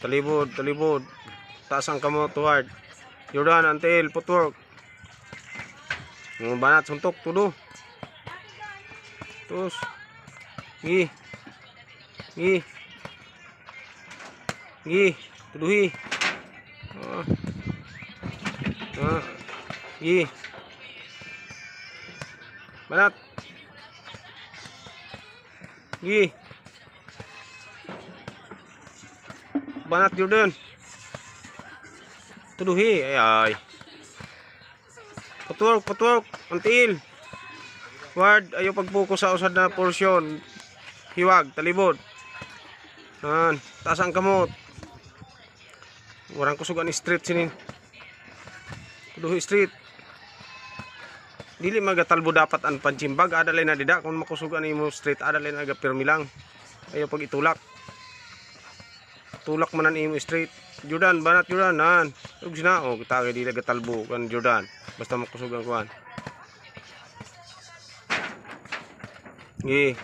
talibod, talibod. Taas ang kamot, toward. Jordan, until, footwork. Banat, suntok, tudo. Terus. Gi. Gi. Gi. Tuduhi. Gi. Banat. Gi. Banat, Jordan. Tuduhi. Ay. Footwork, footwork. Until. Ward, ayaw pag-focus sa usad na portion. Hiwag, talibod. Taas ang kamot. Warang kusugan ni street sinin. Tuduhi street. Dili magatalbo dapat ang panchimbag. Adalay na dida. Kung makusugan ni mo street, adalay na pirmi lang. Ayaw pag itulak. Tulak manan imo street. Jordan, banat Jordan. Ug sina, kita kay dili gatalbo kan Jordan. Basta makusugan kuan. Gi.